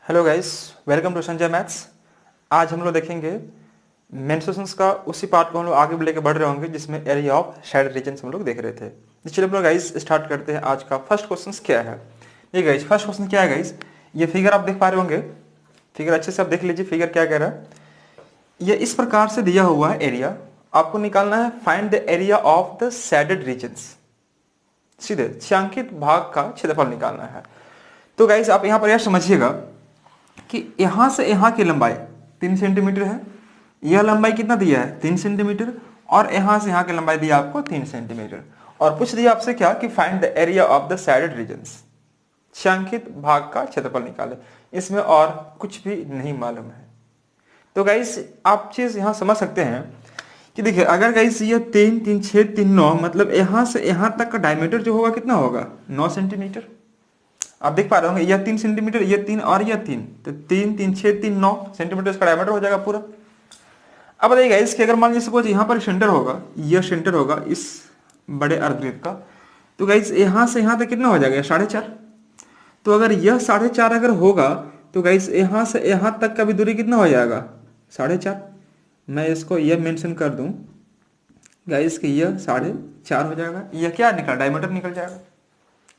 Hello guys, welcome to Sanjay maths. आज हम लोग देखेंगे मेंस्ट्रुएशंस का उसी पार्ट को हम लोग आगे लेके बढ़ रहे होंगे जिसमें एरिया ऑफ शेडेड रीजन्स हम लोग देख रहे थे। तो चलिए हम लोग गाइस स्टार्ट करते हैं। आज का फर्स्ट क्वेश्चन क्या है? ये गाइस फर्स्ट क्वेश्चन क्या है गाइस, ये फिगर आप देख पा रहे होंगे। फिगर अच्छे से आप देख लीजिए, फिगर क्या कह रहा है। ये इस प्रकार से दिया हुआ है एरिया, आपको निकालना है find the area of the shaded regions. सीधे छायांकित भाग का क्षेत्रफल निकालना है। तो गाइस आप यहाँ पर यह समझिएगा कि यहां से यहां की लंबाई 3 सेंटीमीटर है। यह लंबाई कितना दिया है? 3 सेंटीमीटर। और यहां से यहां की लंबाई दिया आपको 3 सेंटीमीटर। और पूछ दिया आपसे क्या कि find the area of the shaded regions, छायांकित भाग का क्षेत्रफल निकाले। इसमें और कुछ भी नहीं मालूम है। तो गाइस आप चीज यहां समझ सकते हैं कि देखिए, अगर गाइस ये 3 3 6 3 9 मतलब यहां से यहां तक का डायमीटर जो होगा कितना होगा? 9 सेंटीमीटर। आप देख पा रहे होंगे यह 3 सेंटीमीटर, ये 3 और यह 3, तो 3 3 6 3 9 सेंटीमीटर इसका डायमीटर हो जाएगा पूरा। अब बताइएगा इसके, अगर मान लीजिए सपोज यहाँ पर सेंटर होगा, यह सेंटर होगा इस बड़े अर्धवृत्त का, तो गाइस यहाँ से यहाँ तक कितना हो जाएगा? 4.5। तो अगर यह 4.5 अगर होगा तो गाइस यहाँ से यहाँ तक का भी दूरी कितना हो जाएगा? 4.5। मैं इसको यह मेंशन कर दूं गाइस कि यह 4.5 हो जाएगा। यह क्या निकला? डायमीटर निकल जाएगा।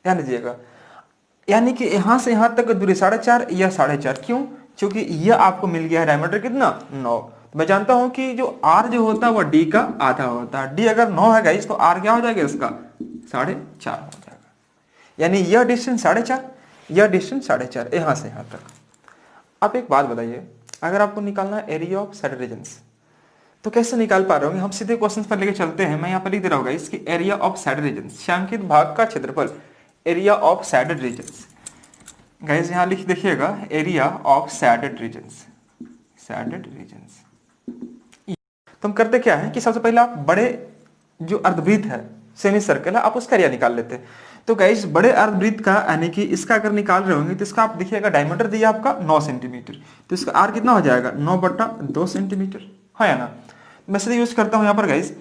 ध्यान दीजिएगा, यानी कि यहां से यहां तक दूरी 4.5, यह 4.5। क्यों? क्योंकि यह आपको मिल गया है डायमीटर कितना? 9। तो मैं जानता हूं कि जो r जो होता है वह d का आधा होता है। d अगर 9 है गाइस तो r क्या हो जाएगा? इसका 4.5 हो जाएगा। यानी यह डिस्टेंस 4.5, यह डिस्टेंस 4.5 यहां से यहां तक। आप एक बात बताइए, अगर आपको निकालना है एरिया ऑफ शेडेड रीजन्स तो कैसे निकाल पा रहे होंगे? हम सीधे क्वेश्चन पर लेके चलते हैं। मैं यहाँ पर लिख दे रहा हूँ इसकी एरिया ऑफ शेडेड रीजन्स, छायांकित भाग का क्षेत्रफल, area of shaded regions. Guys यहाँ लिख देखिएगा area of shaded regions, shaded regions. तो हम करते क्या है कि सबसे पहले आप बड़े जो अर्धवृत्त है, सेमी सर्कल है, आप उसका एरिया निकाल लेते हैं। तो गाइस बड़े अर्धवृत्त का यानी कि इसका अगर निकाल रहे होंगे तो इसका आप देखिएगा डायमीटर दिया आपका 9 सेंटीमीटर, तो इसका आर कितना हो जाएगा? 9/2 सेंटीमीटर, है या ना? मैं सीधे यूज करता हूं यहाँ पर गाइस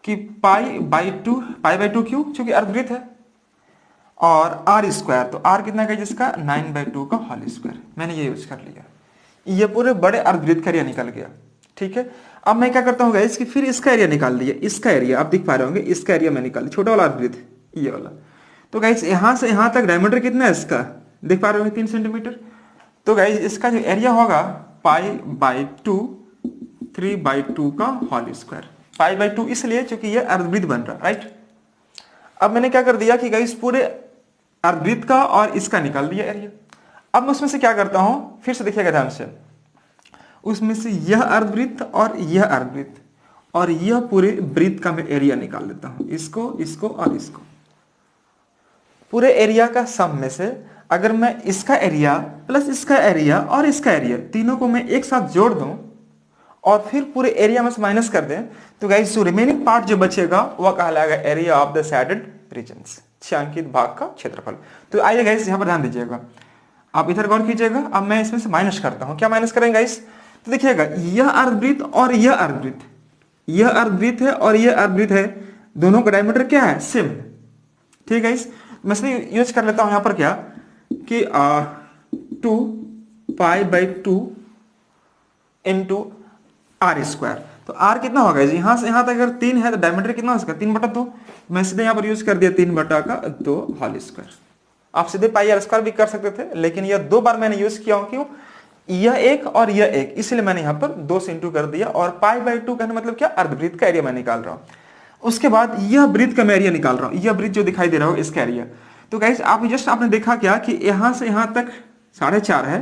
कि पाई/2 क्यों? क्योंकि अर्धवृत्त है। और आर स्क्वायर, तो आर कितना का जिसका? 9/2 का होल स्क्वायर। मैंने ये यूज कर लिया, ये पूरे बड़े अर्धवृत्त का एरिया निकल गया। ठीक है, अब मैं क्या करता हूँ गाइस कि फिर इसका एरिया निकाल लिया। इसका एरिया आप देख पा रहे होंगे, इसका एरिया मैं निकाल, छोटा वाला अर्धवृत्त ये वाला। तो गाइस यहां से यहां तक डायमीटर कितना है इसका? देख पा रहे होंगे 3 सेंटीमीटर। तो गाइस इसका जो एरिया होगा पाई/2 3/2 का होल स्क्वायर। पाई/2 इसलिए क्योंकि ये अर्धवृत्त बन रहा है, राइट। अब मैंने क्या कर दिया कि गाइस पूरे अर्धवृत्त का और इसका निकाल दिया एरिया। अब मैं उसमें से क्या करता हूं, फिर से देखिएगा ध्यान से, उसमें से यह अर्धवृत्त और यह अर्धवृत्त और यह पूरे वृत्त का मैं एरिया निकाल लेता हूं, इसको इसको और इसको। पूरे एरिया का सम में से अगर मैं इसका एरिया प्लस इसका एरिया और इसका एरिया तीनों को मैं एक साथ जोड़ दूं और फिर पूरे एरिया में से माइनस कर दें तो गाइस जो रिमेनिंग पार्ट जो बचेगा वह कहलाएगा area of the shaded regions, छायांकित भाग का क्षेत्रफल। तो आइए गाइस यहाँ पर ध्यान दीजिएगा, आप इधर गौर कीजिएगा। अब मैं इसमें से माइनस करता हूं। क्या माइनस करेंगे गाइस? तो देखिएगा यह अर्धवृत्त और यह अर्धवृत्त, यह अर्धवृत्त है और यह अर्धवृत्त है, दोनों का डायमीटर क्या है? सेम। ठीक है गाइस, मैं इसलिए यूज कर लेता हूं यहाँ पर क्या कि 2 पाई/2 इंटू आर स्क्वायर। तो आर कितना होगा? यहां से यहां तक अगर 3 है तो डायमीटर कितना हो इसका? 3/2। मैं सीधे यहां पर यूज कर दिया 3/2 होल स्क्वायर। आप सीधे पाई/r² भी कर सकते थे, लेकिन यह 2 बार मैंने यूज किया हूं। क्यों? यह एक और यह एक, इसलिए मैंने यहां पर 2 से इंटू कर दिया। और पाई/2 कहने मतलब क्या? अर्धवृत्त का एरिया मैं निकाल रहा हूं। उसके बाद यह वृत्त का मैं एरिया निकाल रहा हूं, यह वृत्त जो दिखाई दे रहा हो इसका एरिया। तो गाइस आप जस्ट आपने देखा क्या कि यहां से यहां तक 4.5 है,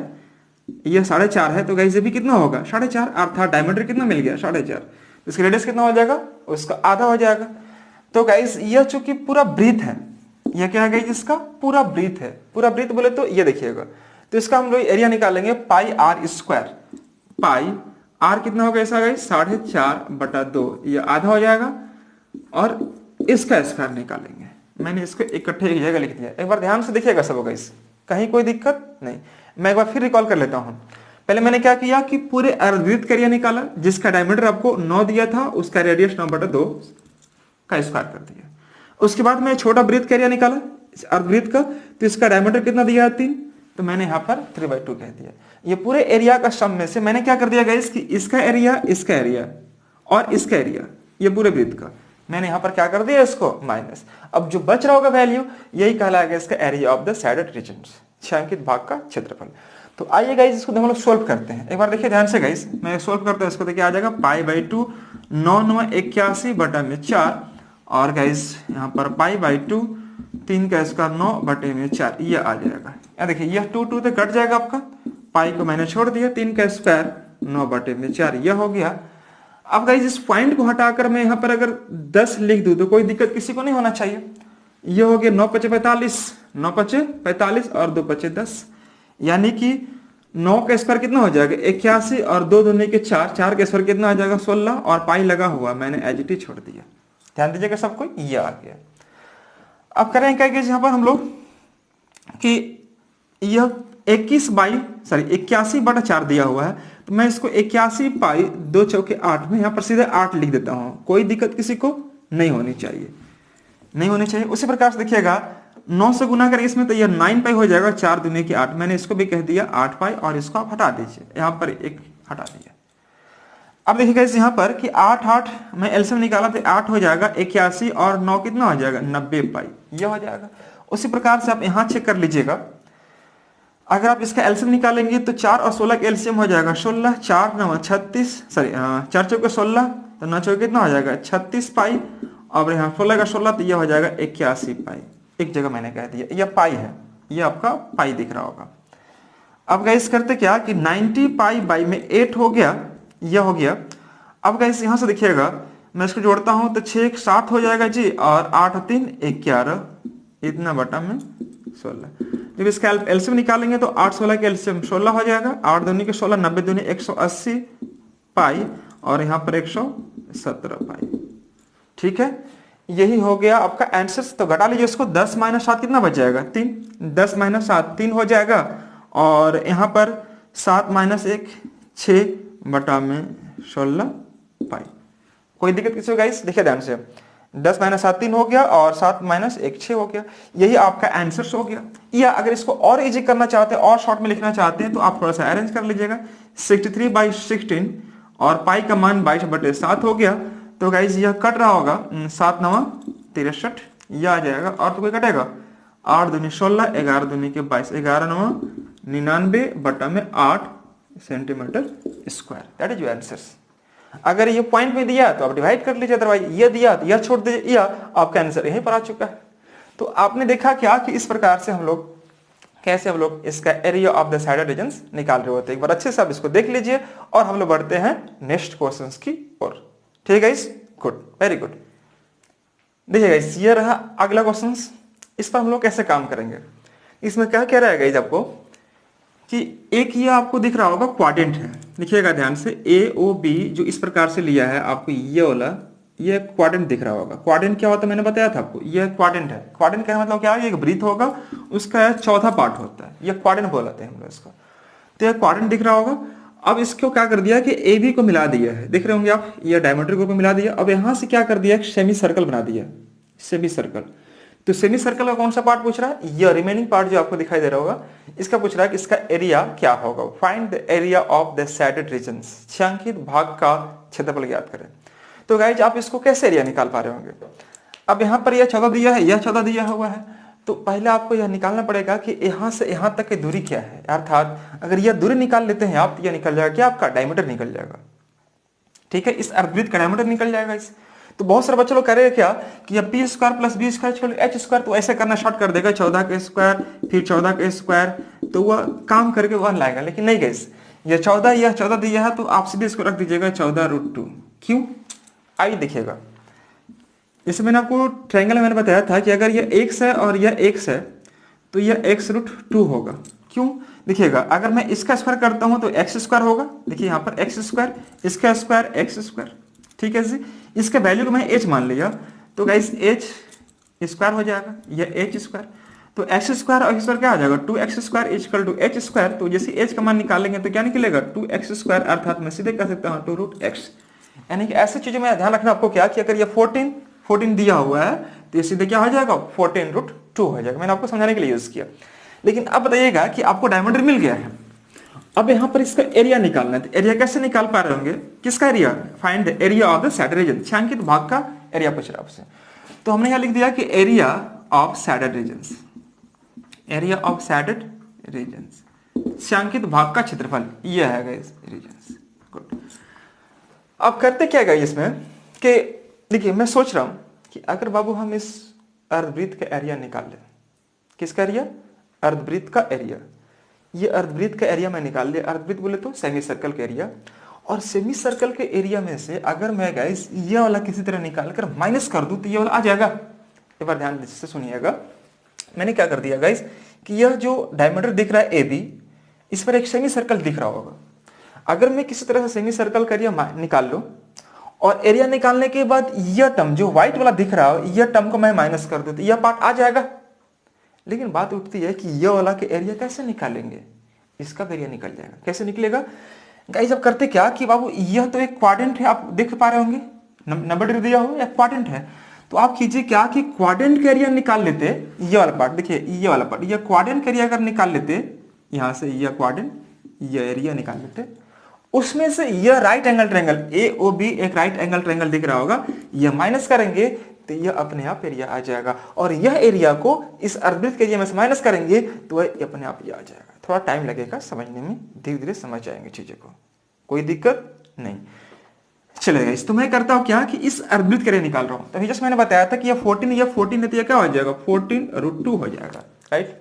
यह 4.5 है, तो गाइस ये भी कितना होगा? 4.5। अर्थात डायमीटर कितना मिल गया? 4.5। इसका रेडियस कितना हो जाएगा? उसका आधा हो जाएगा। तो गाइस यह चूंकि पूरा वृत्त है, यह क्या है गाइस? इसका पूरा वृत्त है। पूरा वृत्त बोले तो ये देखिएगा, तो इसका हम लोग एरिया निकालेंगे पाई/r²। पाई आर कितना होगा ऐसा गाइस? 4.5/2, यह आधा हो जाएगा। और इसका स्क्वायर निकालेंगे। मैंने इसको इकट्ठे एक जगह लिख दिया। एक बार ध्यान से देखिएगा सब गाइस, कहीं कोई दिक्कत नहीं। मैं एक बार फिर रिकॉल कर लेता हूं। पहले मैंने क्या किया कि पूरे अर्धवृत्त का एरिया निकाला, जिसका डायमीटर आपको 9 दिया था, उसका रेडियस 9/2 का स्क्वायर कर दिया। उसके बाद मैं छोटा वृत्त का एरिया निकाला अर्धवृत्त का, तो इसका डायमीटर कितना दिया है? 3। तो मैंने यहाँ पर 3/2 कह दिया। ये पूरे एरिया का सम में से मैंने क्या कर दिया गाइस कि इसका एरिया और इसका एरिया, ये पूरे वृत्त का मैंने यहाँ पर क्या कर दिया इसको माइनस। अब जो बच रहा होगा वैल्यू यही कहलाएगा इसका area of the shaded regions, छायांकित भाग का क्षेत्रफल। तो आइए गाइस इसको हम लोग सोल्व करते हैं। एक बार देखिए ध्यान से गाइस, मैं सोल्व करता हूँ इसको। देखिए आ जाएगा π/2 9×81/4 और गाइस यहाँ पर π/2 3 का स्क्वायर 9/4 ये आ जाएगा। या देखिए यह 2 2 तो कट जाएगा आपका, पाई को मैंने छोड़ दिया, 3 का स्क्वायर 9/4 यह हो गया। अब गाइस इस पॉइंट को हटाकर मैं यहाँ पर अगर 10 लिख दूं तो कोई दिक्कत किसी को नहीं होना चाहिए। ये हो गया 9×5 = 45, 9×5 = 45 और 2×5 = 10, यानी कि 9 का स्क्वायर कितना हो जाएगा 81 और 2 दूनी के 4, 4 का स्क्वायर कितना आ जाएगा 16 और पाई लगा हुआ मैंने एज इट इज छोड़ दिया। ध्यान दीजिएगा सबको, ये आ गया। अब करें क्या कि यहाँ पर हम लोग कि यह 81/4 दिया हुआ है, तो मैं इसको 81 पाई 2 चौके 8 में यहाँ पर सीधे 8 लिख देता हूँ। कोई दिक्कत किसी को नहीं होनी चाहिए। उसी प्रकार से देखिएगा 9 से गुना करें इसमें तो यह 9 पाई हो जाएगा, 4 दूनी के 8, मैंने इसको भी कह दिया 8 पाई और इसको आप हटा दीजिए, यहाँ पर एक हटा दिया। अब देखिएगा इस यहाँ पर कि 8 मैं एलसीएम निकाला तो 8 हो जाएगा 81 और 9 कितना हो जाएगा 90 पाई, यह हो जाएगा। उसी प्रकार से आप यहाँ चेक कर लीजिएगा, अगर आप इसका एलसीएम निकालेंगे तो 4 और 16 का एलसीएम हो जाएगा 16, 4 9 36, 4 चौके 16 तो 9 चौके कितना हो जाएगा 36 पाई और यहाँ 16 का 16 तो यह हो जाएगा 81 पाई। एक जगह मैंने कह दिया यह पाई है, यह आपका पाई दिख रहा होगा। अब गाइस करते क्या कि 90 पाई बाई में 8 हो गया, यह हो गया। अब गाइस यहाँ से देखिएगा मैं इसको जोड़ता हूँ तो 6 7 हो जाएगा जी और 8 3 11 इतना बटा में 16। जब इसका एलसीएम निकालेंगे तो 8 16 के एलसीएम 16 हो जाएगा, 8 दूनी के 16, 90 दूनी 180 पाई और यहाँ पर 117 पाई। ठीक है, यही हो गया आपका आंसर। तो घटा लीजिए इसको, 10 - 7 कितना बच जाएगा 3, 10 - 7 3 हो जाएगा और यहाँ पर 7 - 1 6 बटा में 16 पाई। कोई दिक्कत किसी को गाइस? देखिए ध्यान से, 10 - 7 3 हो गया और 7 - 1 6 हो गया। यही आपका आंसर हो गया। या अगर इसको और इजी करना चाहते हैं और शॉर्ट में लिखना चाहते हैं तो आप थोड़ा सा अरेंज कर लीजिएगा। 63/16 और पाई का मान 22/7 हो गया। तो गाइज यह कट रहा होगा 7 9 63 यह आ जाएगा और तो कोई कटेगा 8 दूनी 16, 11 दूनी के 22, 11 9 99 बटा में 8 centimetre square. That is your answers. अगर ये पॉइंट में दिया तो आप डिवाइड कर लीजिए, अदरवाइज ये दिया तो यह छोड़ दीजिए, या आपका आंसर यहीं पर आ चुका है। तो आपने देखा क्या कि इस प्रकार से हम लोग कैसे हम लोग इसका area of the shaded regions निकाल रहे होते हैं। एक बार अच्छे से आप इसको देख लीजिए और हम लोग बढ़ते हैं नेक्स्ट क्वेश्चंस की ओर। ठीक है गाइस, गुड, वेरी गुड। देखिए गाइस ये रहा अगला क्वेश्चन। इस पर हम लोग कैसे काम करेंगे, इसमें क्या कह रहा है गाइस आपको कि एक ये आपको दिख रहा होगा क्वाड्रेंट है। देखिएगा ध्यान से, AOB जो इस प्रकार से लिया है आपको ये वाला, ये क्वाड्रेंट दिख रहा होगा। क्वाड्रेंट क्या होता है मैंने बताया था आपको, ये क्वाड्रेंट है। क्वाड्रेंट का मतलब क्या है, एक वृत्त होगा उसका चौथा पार्ट होता है, ये क्वाड्रेंट बोलते हैं हम लोग इसको। तो ये क्वाड्रेंट दिख रहा होगा। अब इसको क्या कर दिया कि AB को मिला दिया है, देख रहे होंगे आप, ये डायमीटर को मिला दिया। अब यहां से क्या कर दिया, एक सेमी सर्कल बना दिया, सेमी सर्कल। तो सेमी सर्कल का कौन सा पार्ट पूछ रहा है, ये रिमेनिंग पार्ट जो आपको दिखाई दे रहा होगा, इसका पूछ रहा है कि इसका एरिया क्या होगा। Find the area of the shaded regions, छायांकित भाग का क्षेत्रफल ज्ञात करें। तो गाइज आप इसको कैसे एरिया निकाल पा रहे होंगे। अब यहाँ पर यह 14 दिया है, यह 14 दिया हुआ है, तो पहले आपको यह निकालना पड़ेगा कि यहाँ से यहाँ तक की दूरी क्या है। अर्थात अगर यह दूरी निकाल लेते हैं आप तो यह निकल जाएगा, क्या आपका डायमीटर निकल जाएगा। ठीक है, इस अर्धवृत्त का डायमीटर निकल जाएगा इस। तो बहुत सारे बच्चे लोग करेंगे क्या कि यह P² + B² छोड़ H², तो ऐसे करना शॉर्ट कर देगा, 14 का स्क्वायर फिर 14 का स्क्वायर, तो वह काम करके वह लाएगा। लेकिन नहीं गाइस, यह 14 दिया है तो आप सीधे इसको रख दीजिएगा 14√2। क्यों, आइए देखिएगा। इसमें मैंने आपको ट्रायंगल मैंने बताया था कि अगर यह x है और यह x है तो यह x√2 होगा। क्यों, देखिएगा अगर मैं इसका स्क्वायर करता हूं तो x² होगा। देखिए यहाँ पर x², इसका स्क्वायर x²। ठीक है जी, इसके वैल्यू को मैं h मान लिया तो गाइस h² हो जाएगा, यह h²। तो x² और x² क्या आ जाएगा, 2x² = h²। तो जैसे h का मान निकालेंगे तो क्या निकलेगा 2x², अर्थात मैं सीधे कह सकता हूँ 2√x। यानी कि ऐसी चीजों में ध्यान रखना आपको क्या कि अगर ये 14 दिया हुआ है तो ये सीधे क्या हो जाएगा 14√2 हो जाएगा। मैंने आपको समझाने के लिए यूज किया। लेकिन अब बताइएगा कि आपको डायमीटर मिल गया है, अब यहां पर इसका एरिया निकालना है। तो एरिया कैसे निकाल पा रहे होंगे, किसका area, find the area of the shaded region, छायांकित भाग का एरिया पूछ रहा आपसे। तो हमने यहां लिख दिया कि area of shaded regions, area of shaded regions, छायांकित भाग का क्षेत्रफल यह है गाइस रीजन्स। गुड। अब करते क्या गाइस इसमें कि देखिए मैं सोच रहा हूं कि अगर बाबू हम इस अर्धवृत्त का एरिया निकाल लें, किसका एरिया, अर्धवृत्त का एरिया, ये अर्धवृत्त का एरिया मैं निकाल लिया, अर्धवृत्त बोले तो सेमी सर्कल का एरिया, और सेमी सर्कल के एरिया में से अगर मैं गाइस ये वाला किसी तरह निकाल कर माइनस कर दूं तो ये वाला आ जाएगा। एक बार ध्यान से सुनिएगा, मैंने क्या कर दिया गाइस कि यह जो डायमीटर दिख रहा है ए बी, इस पर एक सेमी सर्कल दिख रहा होगा। अगर मैं किसी तरह से सेमी सर्कल का एरिया निकाल लूं और एरिया निकालने के बाद यह टर्म जो व्हाइट वाला दिख रहा हो, यह टर्म को मैं माइनस कर दूं तो यह पार्ट आ जाएगा। लेकिन बात उठती है कि यह वाला के एरिया कैसे निकालेंगे, इसका एरिया निकल जाएगा, कैसे निकलेगा गाइस। अब करते क्या कि बाबू यह तो एक क्वाड्रेंट है, आप देख पा रहे होंगे 90 डिग्री दिया हो, एक क्वाड्रेंट है। तो आप कीजिए क्या कि क्वाड्रेंट का एरिया निकाल लेते, ये वाला पार्ट देखिए, ये वाला पार्ट, ये क्वाड्रेंट का एरिया अगर निकाल लेते, यहां से यह क्वाड्रेंट, यह एरिया निकाल लेते, उसमें से यह right angle triangle A O B, एक राइट एंगल ट्रायंगल दिख रहा होगा, यह माइनस करेंगे तो यह अपने आप एरिया आ जाएगा, और यह एरिया को इस अर्धवृत्त के एरिया में से माइनस करेंगे तो वह अपने आप ये आ जाएगा। थोड़ा टाइम लगेगा समझने में, धीरे धीरे समझ जाएंगे चीजें को, कोई दिक्कत नहीं। चलेगा इस, तो मैं करता हूं क्या कि इस अर्धवृत्त के एरिया निकाल रहा हूं। तो जस्ट मैंने बताया था कि यह 14 है तो यह क्या हो जाएगा 14√2 हो जाएगा, राइट।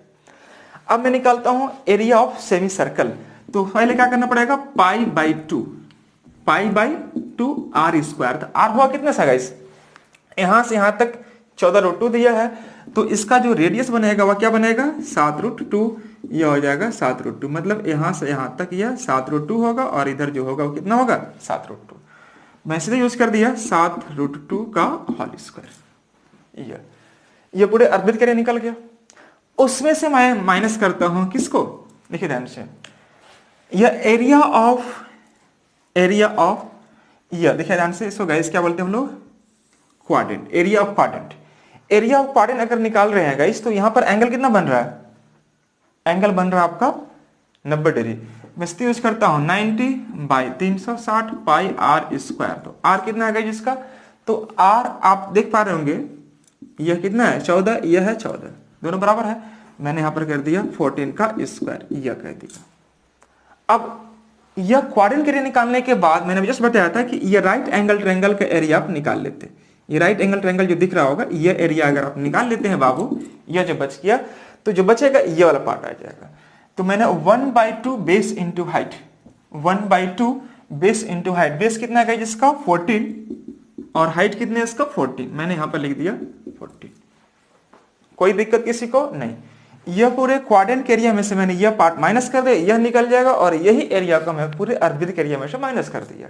अब मैं निकालता हूं एरिया ऑफ सेमी सर्कल। तो पहले क्या करना पड़ेगा, pi by two R square. तो आर हुआ कितना सा गाइस, यहां से यहां तक 14√2 दिया है, तो इसका जो रेडियस बनेगा वह क्या बनेगा 7√2, यह हो जाएगा 7√2, मतलब यहां से यहां तक यह 7√2 होगा, और इधर जो होगा वो कितना होगा 7√2। मैं सीधे यूज कर दिया 7√2 का होल स्क्वायर। ये पूरे अर्धवृत्त के लिए निकल गया। उसमें से मैं माइनस करता हूं किसको, देखिए ध्यान से, यह एरिया ऑफ यह देखिए ध्यान से, इसको गाइस क्या बोलते हैं हम लोग, quadrant, area of quadrant. Area of quadrant अगर निकाल रहे हैं गाइस तो यहां पर एंगल कितना बन रहा है, एंगल बन रहा है आपका 90 डिग्री। मैं इसको यूज करता हूं 90/360 पाई आर स्क्वायर। तो आर कितना है गाइस इसका, तो आर आप देख पा रहे होंगे यह कितना है 14, यह है 14, दोनों बराबर है। मैंने यहां पर कर दिया 14 का स्क्वायर, यह कह दिया। अब यह क्वाड्रेंट के एरिया निकालने के बाद मैंने जस्ट बताया था कि यह राइट एंगल ट्रायंगल का एरिया आप निकाल लेते। ये राइट एंगल ट्रायंगल जो दिख रहा होगा, यह एरिया अगर आप निकाल लेते हैं बाबू, यह जो बच गया, तो जो बचेगा ये वाला पार्ट आ जाएगा। तो मैंने 1/2 base into height, 1/2 base into height, base कितना है जिसका 14, और हाइट कितने है इसका 14, मैंने यहां पर लिख दिया 14। कोई दिक्कत किसी को नहीं। यह पूरे क्वाड्रेंट के एरिया में से मैंने यह पार्ट माइनस कर दिया, यह निकल जाएगा, और यही एरिया को मैं पूरे अर्धवृत्त के एरिया में से माइनस कर दिया।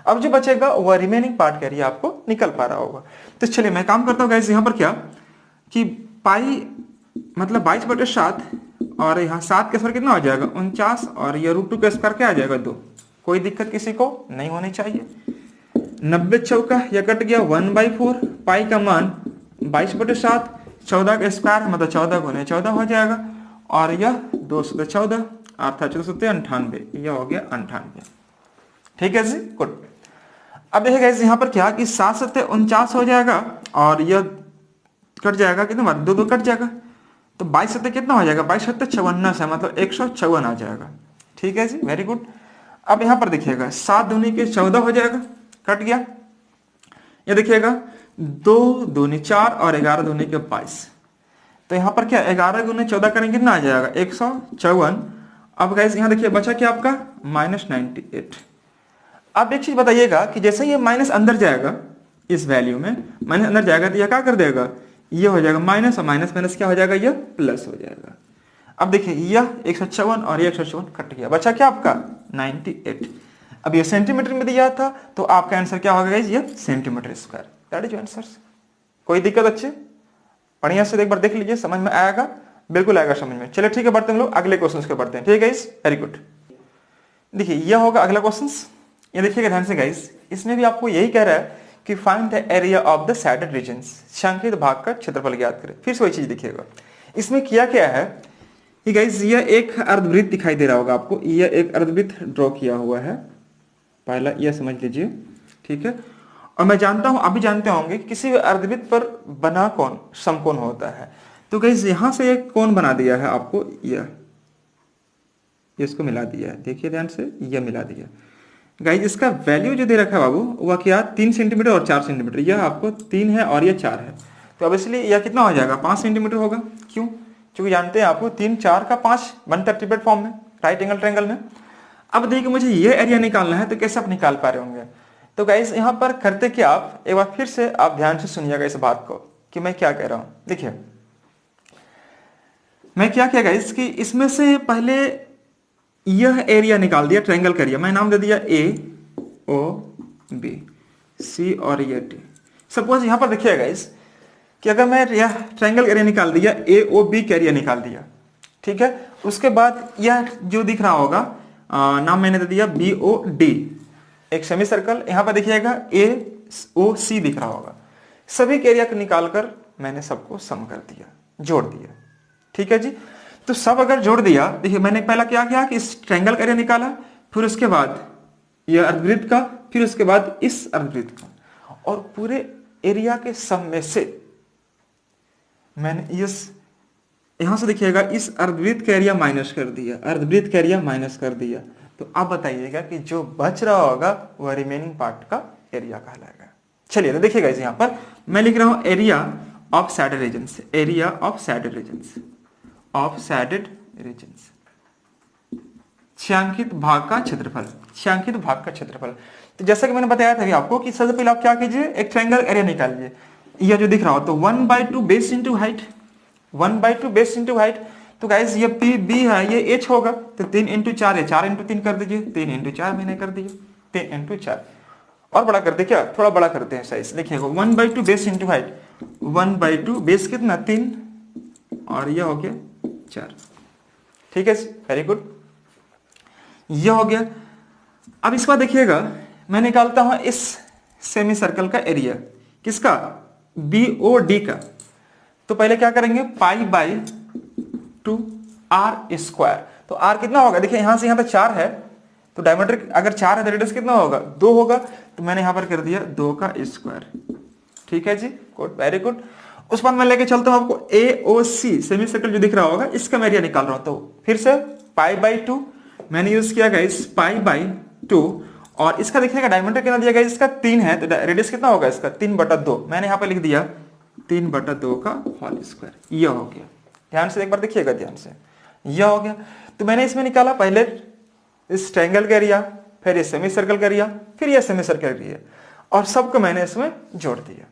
अब जो बचेगा वह रिमेनिंग पार्ट का एरिया आपको निकल पा रहा होगा। तो चलिए मैं काम करता हूँ गाइस, यहाँ पर क्या कि पाई मतलब 22/7, और यहाँ 7 के स्क्वायर कितना हो जाएगा 49, और यह √2 के स्क्वायर क्या आ जाएगा 2। कोई दिक्कत किसी को नहीं होनी चाहिए। 90 चौका यह कट गया 1/4, पाई का मान 22/7, 14 का स्क्वायर मतलब 14 गुने 14 हो जाएगा, और यह 214 अर्थात 498, यह हो गया 98। ठीक है जी, गुड। अब देखिए गाइस यहाँ पर क्या कि 7 7 49 हो जाएगा, और यह कट जाएगा कितना बार 2 2 कट जाएगा, तो 22 7 कितना हो जाएगा 22 7 54 से मतलब 154 आ जाएगा। ठीक है जी, वेरी गुड। अब यहाँ पर देखिएगा 7 दूनी के 14 हो जाएगा, कट गया। ये देखिएगा 2 दूनी 4 और 11 दूनी के 22, तो यहाँ पर क्या 11 गुने 14 करेंगे कितना आ जाएगा 154। अब गाइस यहाँ देखिए बचा क्या आपका -98। अब एक चीज बताइएगा कि जैसे ये माइनस अंदर जाएगा, इस वैल्यू में माइनस अंदर जाएगा, तो यह क्या कर देगा, ये हो जाएगा माइनस, और माइनस माइनस क्या हो जाएगा, यह प्लस हो जाएगा। अब देखिए यह 154 और ये 154 कट गया, बचा क्या आपका 98। अब ये सेंटीमीटर में दिया था, तो आपका आंसर क्या होगा गाइस, ये centimetre square, that is answer. कोई दिक्कत अच्छे, बढ़िया से एक बार देख लीजिए, समझ में आएगा, बिल्कुल आएगा समझ में। चलिए ठीक है, बढ़ते हम लोग अगले क्वेश्चन के बढ़ते हैं। ठीक है गाइस, वेरी गुड। देखिए यह होगा अगला क्वेश्चन, ये देखिएगा ध्यान से गाइस, इसमें भी आपको यही कह रहा है कि find the area of the shaded regions, छायांकित भाग का क्षेत्रफल ज्ञात करें। फिर से वही चीज देखिएगा, इसमें किया क्या है ये गाइस यह एक अर्धवृत्त दिखाई दे रहा होगा आपको, यह एक अर्धवृत्त ड्रॉ किया हुआ है, पहला यह समझ लीजिए, ठीक है। और मैं जानता हूं, अभी जानते होंगे कि किसी भी अर्धवृत्त पर बना कोण समकोण होता है। तो गाइस यहां से एक कोण बना दिया है आपको, यह इसको मिला दिया है, देखिए ध्यान से, यह मिला दिया गाइस। इसका वैल्यू जो दे रखा है बाबू, वह क्या, 3 सेंटीमीटर और 4 सेंटीमीटर। यह आपको 3 है और यह 4 है, तो अब इसलिए यह कितना हो जाएगा, 5 सेंटीमीटर होगा। क्यों, क्योंकि जानते हैं आपको 3 4 का 5 बनता है ट्रिपलेट फॉर्म में, राइट एंगल ट्रायंगल में। अब देखिए मुझे ये एरिया निकालना है, तो कैसे आप निकाल पा रहे होंगे। तो गाइस यहाँ पर करते क्या, आप एक बार फिर से आप ध्यान से सुनिएगा इस बात को कि मैं क्या कह रहा हूं। देखिए मैं क्या किया गाइस कि इसमें से पहले यह एरिया निकाल दिया, ट्रायंगल का एरिया, मैं नाम दे दिया ए ओ बी सी और ये टी। सपोज यहां पर देखिए गाइस कि अगर मैं यह ट्रायंगल एरिया निकाल दिया, ए ओ बी का एरिया निकाल दिया, ठीक है। उसके बाद यह जो दिख रहा होगा नाम मैंने दे दिया बी ओ डी, एक सेमी सर्कल, यहां पर देखिएगा ए ओ सी दिख रहा होगा। सभी के एरिया को निकालकर मैंने सबको सम कर दिया, जोड़ दिया, ठीक है जी। तो सब अगर जोड़ दिया, देखिए मैंने पहला क्या किया कि इस ट्रायंगल का एरिया निकाला, फिर उसके बाद यह अर्धवृत्त का, फिर उसके बाद इस अर्धवृत्त का, और पूरे एरिया के सम में से मैंने इस यहां से देखिएगा इस अर्धवृत्त का एरिया माइनस कर दिया, अर्धवृत्त का एरिया माइनस कर दिया। तो आप बताइएगा कि जो बच रहा होगा वह रिमेनिंग पार्ट का एरिया कहलाएगा। चलिए तो देखिएगा इस यहां पर मैं लिख रहा हूं area of shaded regions, area of shaded regions, of shaded regions, छायांकित भाग का क्षेत्रफल, छायांकित भाग का क्षेत्रफल। तो जैसा कि मैंने बताया था अभी आपको कि सबसे पहले आप क्या कीजिए, एक ट्रायंगल एरिया निकालिए, यह जो दिख रहा हो तो 1/2 base into height, 1/2 base into height. तो गाइस ये पी बी है, ये एच होगा, तो 3 इंटू 4 है, 4 इंटू 3 कर दीजिए, 3 इंटू 4 मैंने कर दिया, 3 इंटू 4 और बड़ा कर दे, क्या थोड़ा बड़ा करते हैं साइज, देखिएगा 1/2 बेस इंटू हाइट, 1/2 बेस कितना 3 और यह हो गया 4, ठीक है, वेरी गुड, यह हो गया। अब इसके बाद देखिएगा मैं निकालता हूं इस सेमी सर्कल का एरिया, किसका, बी ओ डी का। तो पहले क्या करेंगे, π/2 r स्क्वायर। तो r कितना होगा, देखिए यहां से यहां तक 4 है, तो डायमीटर अगर 4 है तो रेडियस कितना होगा, 2 होगा, तो मैंने यहां पर कर दिया 2 का स्क्वायर, ठीक है जी, गुड, वेरी गुड। उस बाद मैं लेके चलता हूं आपको ए ओ सी सेमी सर्कल जो दिख रहा होगा, इसका मैं एरिया निकाल रहा हूं। तो फिर से π/2 मैंने यूज किया गाइस, π/2, और इसका देखिएगा डायमीटर कितना दिया गया, इसका 3 है, तो रेडियस कितना होगा इसका, 3/2, मैंने यहां पर लिख दिया 3/2 का होल स्क्वायर, यह हो गया। ध्यान से एक बार देखिएगा, ध्यान से, यह हो गया। तो मैंने इसमें निकाला पहले इस ट्रायंगल का एरिया, फिर ये सेमी सर्कल का एरिया, फिर ये सेमी सर्कल एरिया, और सबको मैंने इसमें जोड़ दिया।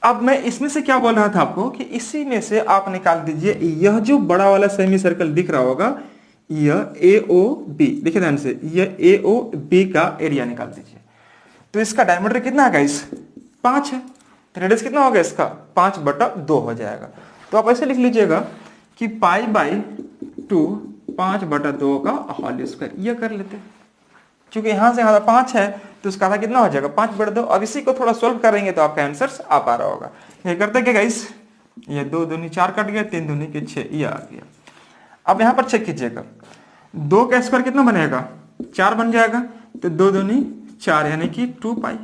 अब मैं इसमें से क्या बोल रहा था आपको कि इसी में से आप निकाल दीजिए यह जो बड़ा वाला सेमी सर्कल दिख रहा होगा, यह ए ओ बी, देखिए ध्यान से, यह ए ओ बी का एरिया निकाल दीजिए। तो इसका डायमीटर कितना है गाइस, 5 है, तो रेडियस कितना होगा इसका, 5/2 हो जाएगा। तो आप ऐसे लिख लीजिएगा कि π/2 5/2 का होल स्क्वायर, यह कर लेते हैं, क्योंकि यहां से यहां 5 है तो उसका आधा कितना हो जाएगा, 5/2। अब इसी को थोड़ा सोल्व करेंगे तो आपका आंसर आ पा रहा होगा। ये करते क्या गाइस, ये 2 दूनी 4 कट गया, 3 दूनी के 6, ये आ गया। अब यहां पर चेक कीजिएगा, 2 का स्क्वायर कितना बनेगा, 4 बन जाएगा, तो 2 दूनी 4 यानी कि 2π।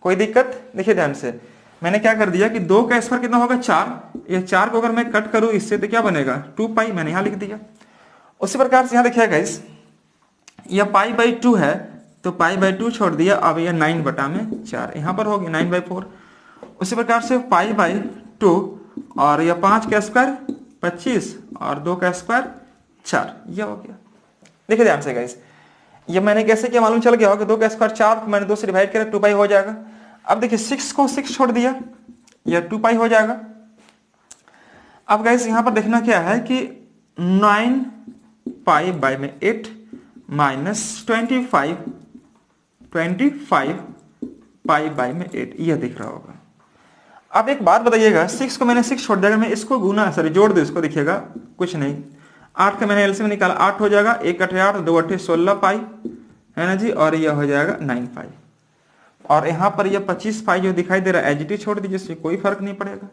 कोई दिक्कत, देखिए ध्यान से, मैंने क्या कर दिया कि 2 का स्क्वायर कितना होगा 4, ये 4 को अगर मैं कट करूं इससे तो क्या बनेगा 2π, मैंने यहां लिख दिया। उसी प्रकार से यहां देखिए गाइस, यह π/2 है, तो π/2 छोड़ दिया, अब यह 9/4 यहां पर हो गया 9/4। उसी प्रकार से π/2 और यह 5 का स्क्वायर 25 और 2 का स्क्वायर 4, यह हो गया। देखिए ध्यान से गाइस, ये मैंने कैसे किया मालूम चल गया होगा, 2 का स्क्वायर 4 को मैंने 2 से डिवाइड किया, 2π हो जाएगा। अब देखिए 6 को 6 छोड़ दिया, यह 2π हो जाएगा। अब गाइस यहां पर देखना क्या है कि 9π/8 माइनस 25π/8, यह दिख रहा होगा। अब एक बात बताइएगा, 6 को मैंने 6 छोड़ दिया, मैं इसको गुना जोड़ दो, इसको देखिएगा कुछ नहीं, 8 का मैंने एलसीएम निकाला, 8 हो जाएगा, 1 8 8 2 8 16π है ना जी, और यह हो जाएगा 9π। और यहां पर यह 25π जो दिखाई दे रहा है एजिटी छोड़ दीजिए, इससे कोई फर्क नहीं पड़ेगा।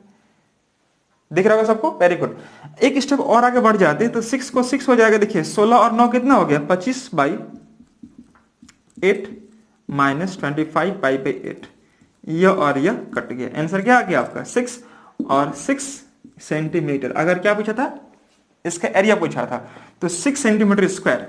दिख रहा होगा सबको, वेरी गुड। एक स्टेप और आगे बढ़ जाते हैं तो 6 को 6 हो जाएगा, देखिए 16 और 9 कितना हो गया, 25/8 माइनस 25 π/8, यह और यह कट गया। आंसर क्या आ गया आपका 6 और 6 सेंटीमीटर। अगर क्या पूछा था, इसका एरिया पूछा था, तो 6 सेंटीमीटर स्क्वायर,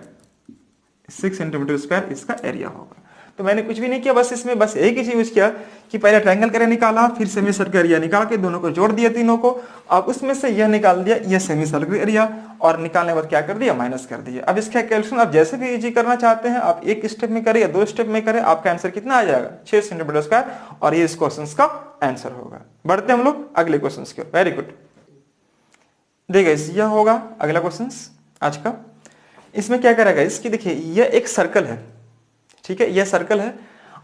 6 सेंटीमीटर स्क्वायर इसका एरिया होगा। तो मैंने कुछ भी नहीं किया, बस इसमें बस एक ही चीज यूज किया कि पहले ट्रायंगल का एरिया निकाला, फिर सेमी सर्कल एरिया निकाल के दोनों को जोड़ दिया तीनों को, अब उसमें से यह निकाल दिया यह सेमी सर्कल एरिया, और निकालने के बाद क्या कर दिया, माइनस कर दिया। अब इसका कैलकुलेशन आप जैसे भी इजी करना चाहते हैं, आप एक स्टेप में करें या 2 स्टेप में करें, आपका आंसर कितना आ जाएगा 6 सेंटीमीटर स्क्वायर, और ये इस क्वेश्चन का आंसर होगा। बढ़ते हम लोग अगले क्वेश्चन की ओर। वेरी गुड, देखिए यह होगा अगला क्वेश्चन आज का। इसमें क्या करेगा, इसकी देखिए यह एक सर्कल है, ठीक है, यह सर्कल है।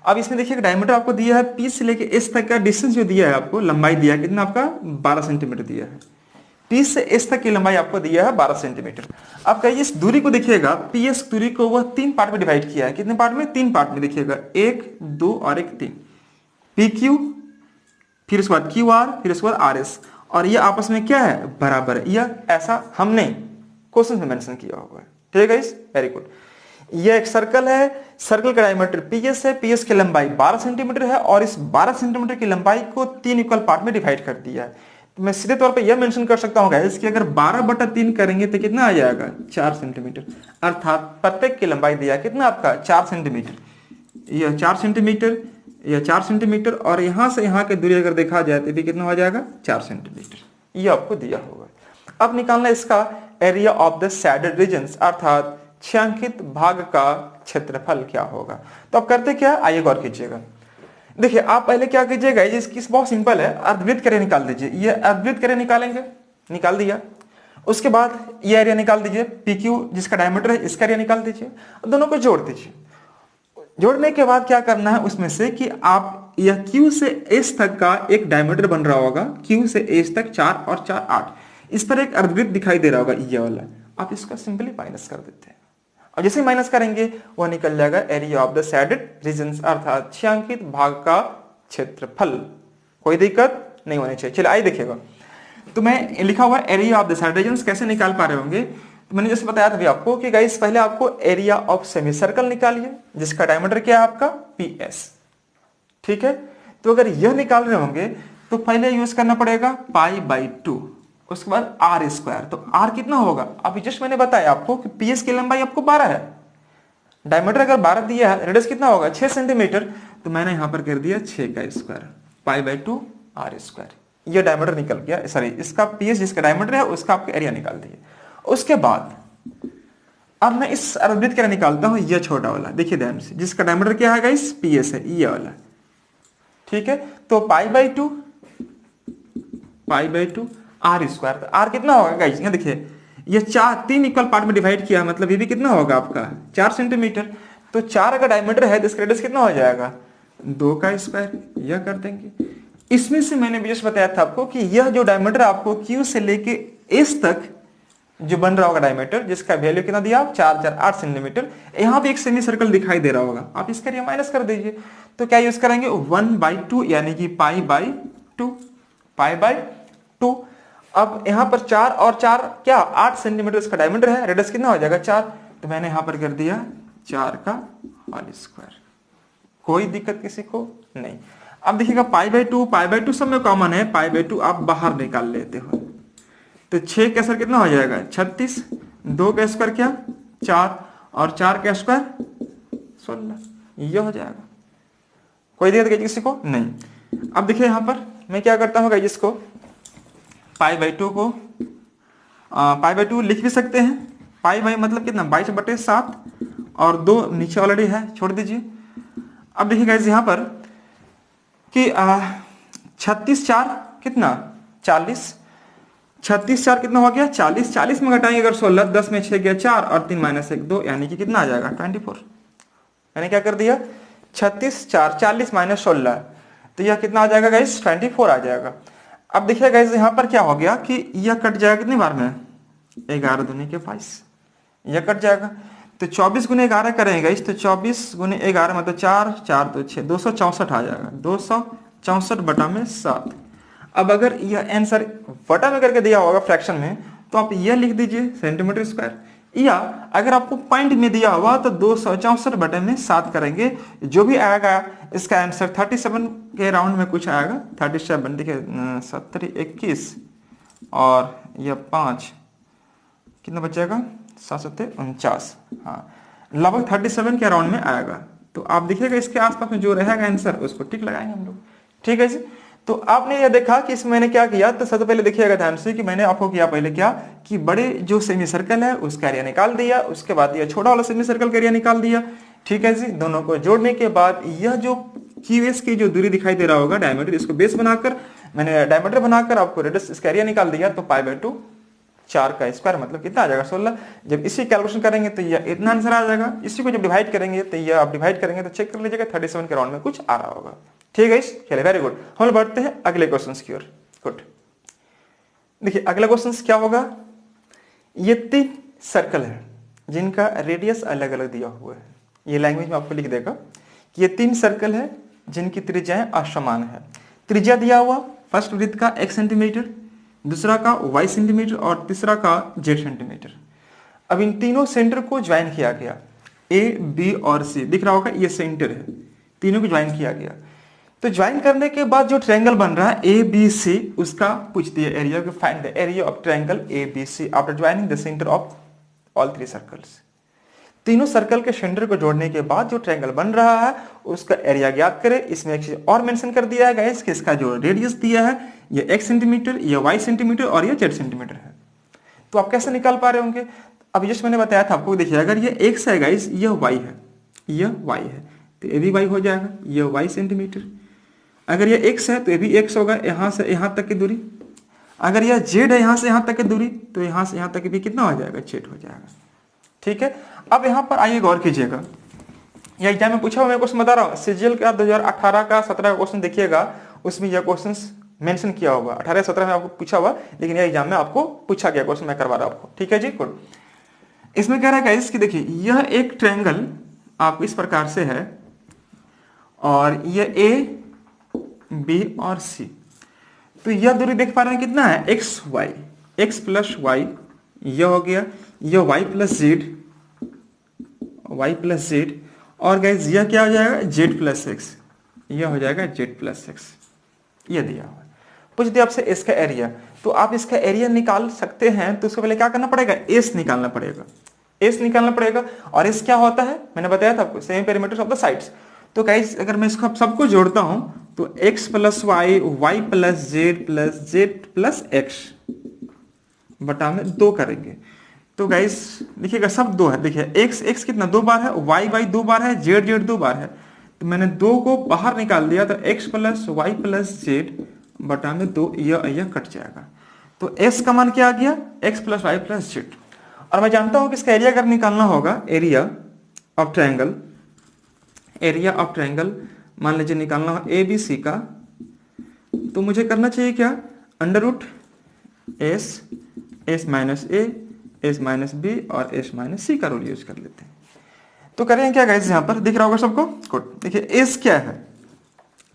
अब इसमें देखिए डायमीटर आपको दिया है, पी से लेके एस तक का डिस्टेंस जो दिया है आपको, लंबाई दिया है कितना आपका 12 सेंटीमीटर दिया है। पी से एस तक की लंबाई आपको दिया है 12 सेंटीमीटर। अब कहिए इस दूरी को देखिएगा, पी एस दूरी को वह 3 पार्ट में डिवाइड किया है, कितने पार्ट में, 3 पार्ट में, देखिएगा 1 2 और 1 3। पी क्यू, फिर उसके बाद क्यू आर, फिर उसके बाद आर एस, और ये आपस में क्या है, बराबर है। यह ऐसा हमने क्वेश्चन में मेंशन किया हुआ है, ठीक है गाइस, वेरी गुड। यह एक सर्कल है, सर्कल का डायमीटर पीएस है, पीएस की लंबाई 12 सेंटीमीटर है, और इस 12 सेंटीमीटर की लंबाई को 3 इक्वल पार्ट में डिवाइड कर दिया है। तो मैं सीधे तौर पे यह मेंशन कर सकता हूं गाइस कि अगर 12/3 करेंगे तो कितना आ जाएगा 4 सेंटीमीटर, अर्थात प्रत्येक की लंबाई दिया कितना आपका 4 सेंटीमीटर। यह 4 सेंटीमीटर, यह 4 सेंटीमीटर, और यहां से यहां की दूरी अगर देखा जाए तो भी कितना हो जाएगा 4 सेंटीमीटर, यह आपको दिया होगा। अब निकालना इसका area of the shaded regions, अर्थात छायांकित भाग का क्षेत्रफल क्या होगा। तो अब करते क्या, आइए गौर कीजिएगा। देखिए आप पहले क्या कीजिएगा, इसकी बहुत सिंपल है, अर्धवृत्त का एरिया निकाल दीजिए। ये अर्धवृत्त का एरिया निकालेंगे, निकाल दिया। उसके बाद ये एरिया निकाल दीजिए, पी क्यू जिसका डायमीटर है इसका एरिया निकाल दीजिए, दोनों को जोड़ दीजिए। जोड़ने के बाद क्या करना है उसमें से कि आप यह क्यू से एस तक का एक डायमीटर बन रहा होगा, क्यू से एस तक 4 और 4 8, इस पर एक अर्धवृत्त दिखाई दे रहा होगा ये वाला, आप इसका सिंपली माइनस कर देते हैं। और जैसे माइनस करेंगे वह निकल जाएगा area of the shaded regions, अर्थात छायांकित भाग का क्षेत्रफल। कोई दिक्कत नहीं होनी चाहिए। चलिए आइए देखिएगा, तो मैं लिखा हुआ area of the shaded regions कैसे निकाल पा रहे होंगे। तो मैंने जैसे बताया था भी आपको कि गाइस पहले आपको एरिया ऑफ सेमी सर्कल निकालिए जिसका डायमीटर क्या है आपका पी एस, ठीक है। तो अगर यह निकाल रहे होंगे तो पहले यूज करना पड़ेगा π/2, उसके बाद आर स्क्वायर। तो आर कितना होगा, अभी जस्ट मैंने बताया आपको कि पीएस की लंबाई आपको 12 है, डायमीटर अगर 12 दिया है, रेडियस कितना होगा 6 सेंटीमीटर, तो मैंने यहां पर कर दिया 6 का स्क्वायर, π/2 आर स्क्वायर। यह डायमीटर निकल गया, सॉरी इसका पीएस जिसका डायमीटर है उसका आपका एरिया निकाल दिए। उसके बाद अब मैं इस अर्धवृत्त का निकालता हूं, यह छोटा वाला, देखिए ध्यान से, जिसका डायमीटर क्या है गाइस पीएस है, ये वाला, ठीक है। तो π/2 आर स्क्वायर, तो आर कितना होगा गाइस, यहाँ देखिए ये 3 इक्वल पार्ट में डिवाइड किया, मतलब ये भी कितना होगा आपका 4 सेंटीमीटर। तो 4 का डायमीटर है तो इसका रेडियस कितना हो जाएगा 2 का स्क्वायर, यह कर देंगे। इसमें से मैंने भी जस्ट बताया था आपको कि यह जो डायमीटर आपको क्यू से लेके एस तक जो बन रहा होगा डायमीटर, जिसका वैल्यू कितना दिया आप 4 4 8 सेंटीमीटर, यहाँ भी एक सेमी सर्कल दिखाई दे रहा होगा, आप इसका एरिया माइनस कर दीजिए। तो क्या यूज करेंगे 1/2 यानी कि π/2। अब यहाँ पर 4 और 4 क्या 8 सेंटीमीटर इसका डायमीटर है, रेडियस कितना हो जाएगा 4, तो मैंने यहाँ पर कर दिया 4 का होल स्क्वायर। कोई दिक्कत किसी को नहीं। अब देखिएगा π/2 सब में कॉमन है, π/2 आप बाहर निकाल लेते हो, तो 6 का स्क्वायर कितना हो जाएगा 36, 2 का स्क्वायर क्या 4, और 4 का स्क्वायर 16, यह हो जाएगा। कोई दिक्कत किसी को नहीं। अब देखिए यहाँ पर मैं क्या करता हूँ इसको π/2 लिख भी सकते हैं, π मतलब कितना 22/7, और 2 नीचे ऑलरेडी है, छोड़ दीजिए। अब देखिए गाइस यहाँ पर कि 36 4 कितना 40, 36 4 कितना हो गया 40, 40 में घटाएंगे अगर 16, 10 में 6 गया 4 और 3 - 1 2, यानी कि कितना आ जाएगा 24। मैंने क्या कर दिया 36 4 40 - 16, तो यह कितना आ जाएगा गाइस 24 आ जाएगा। अब देखिए गाइस यहाँ पर क्या हो गया कि यह कट जाएगा कितनी बार में 11 दूनी के 22, यह कट जाएगा। तो 24 × 11 करेंगे गाइस, तो 24 × 11 मतलब 4 4 2 6, 264 आ जाएगा, 264/7। अब अगर यह आंसर बटा में करके दिया होगा फ्रैक्शन में, तो आप यह लिख दीजिए सेंटीमीटर स्क्वायर, या अगर आपको पॉइंट में दिया हुआ तो 264/7 करेंगे, जो भी आएगा इसका आंसर 37 के राउंड में कुछ आएगा। 37 देखिए 70 21 और यह 5 कितना बचेगा 7 हाँ लगभग 37 के राउंड में आएगा। तो आप देखिएगा इसके आसपास में जो रहेगा आंसर उसको टिक लगाएंगे हम लोग। ठीक है जी। तो आपने ये देखा कि इसमें मैंने क्या किया, तो सबसे पहले देखिएगा ध्यान से कि मैंने आपको किया पहले क्या कि बड़े जो सेमी सर्कल है उसका एरिया निकाल दिया, उसके बाद ये छोटा वाला सेमी सर्कल का एरिया निकाल दिया। ठीक है जी। दोनों को जोड़ने के बाद यह जो क्यूएस की जो दूरी दिखाई दे रहा होगा डायमीटर, इसको बेस बनाकर मैंने डायमीटर बनाकर आपको रेडियस इसका एरिया निकाल दिया। तो π/2 4 का स्क्वायर मतलब कितना आ जाएगा 16। जब इसी कैलकुलेशन करेंगे तो यह इतना आंसर आ जाएगा। इसी को जब डिवाइड करेंगे तो यह आप डिवाइड करेंगे तो चेक कर लीजिएगा 37 के राउंड में कुछ आ रहा होगा। ठीक है, चलिए वेरी गुड। हम बढ़ते हैं अगले क्वेश्चन की ओर। गुड। देखिए अगला क्वेश्चन क्या होगा, ये 3 सर्कल है जिनका रेडियस अलग अलग दिया हुआ है। ये लैंग्वेज में आपको लिख देगा कि ये 3 सर्कल है जिनकी त्रिज्याएं असमान है। त्रिज्या दिया हुआ फर्स्ट वृत्त का x सेंटीमीटर, दूसरा का y सेंटीमीटर और तीसरा का z सेंटीमीटर। अब इन तीनों सेंटर को ज्वाइन किया गया, A, B और C दिख रहा होगा, ये सेंटर है, तीनों को ज्वाइन किया गया। तो ज्वाइन करने के बाद जो ट्रायंगल बन रहा है ABC, उसका पूछ दिया area, find the area of triangle ABC after joining the centre of all 3 circles. तीनों सर्कल के सेंटर को जोड़ने के बाद जो ट्रायंगल बन रहा है उसका एरिया ज्ञात करें। इसमें एक चीज और मेंशन कर दिया है गाइस कि इसका जो रेडियस दिया है ये x सेंटीमीटर, ये y सेंटीमीटर और ये z सेंटीमीटर है। तो आप कैसे निकाल पा रहे होंगे, अब जैसे मैंने बताया था आपको, देखिए अगर ये x है गाइस, यह y है, यह y है, तो ये भी y हो जाएगा, यह y सेंटीमीटर। अगर ये x है तो ये भी x होगा, यहाँ से यहाँ तक की दूरी। अगर यह z है यहाँ से यहाँ तक की दूरी, तो यहाँ से यहाँ तक भी कितना हो जाएगा, z हो जाएगा। ठीक है। अब यहाँ पर आइए गौर कीजिएगा, यह एग्जाम में पूछा हुआ मैं क्वेश्चन बता रहा हूँ, सीजीएल का 2018 का 17 का क्वेश्चन देखिएगा, उसमें यह क्वेश्चन मेंशन किया होगा। 18-17 में आपको पूछा हुआ, लेकिन यह एग्जाम में आपको पूछा गया क्वेश्चन, मैं करवा रहा हूँ आपको। ठीक है जी, गुड। इसमें कह रहा है गाइस कि देखिए यह एक ट्रायंगल आपको इस प्रकार से है और यह A, B और C। तो यह दूरी देख पा रहे हैं कितना है, x y, x plus Y, यह हो गया, यह y plus Z, y plus Z, और गाइस यह क्या हो जाएगा, z प्लस एक्स, यह हो जाएगा z प्लस एक्स। यह दिया हुआ है। पूछ दिया आपसे इसका एरिया, तो आप इसका एरिया निकाल सकते हैं। तो उसके पहले क्या करना पड़ेगा, एस निकालना पड़ेगा, एस निकालना पड़ेगा। और एस क्या होता है, मैंने बताया था आपको, semi perimeter of the sides. तो गाइस अगर मैं इसको सबको जोड़ता हूं तो x plus Y, Y plus Z plus X बटा में 2 करेंगे। तो गाइस देखिएगा सब 2 है, देखिए x कितना 2 बार है, y 2 बार है, z 2 बार है। तो मैंने 2 को बाहर निकाल दिया, तो x plus Y plus Z बटा में 2, यह कट जाएगा। तो s का मान क्या आ गया, x plus Y plus Z. और मैं जानता हूं कि इसका एरिया अगर निकालना होगा, area of triangle, area of triangle मान लीजिए निकालना हो ABC का, तो मुझे करना चाहिए क्या, under root s minus a, s minus b और s माइनस c का रूल यूज कर लेते हैं। तो करें क्या गाइस, यहाँ पर दिख रहा होगा सबको, गुड। देखिए s क्या है,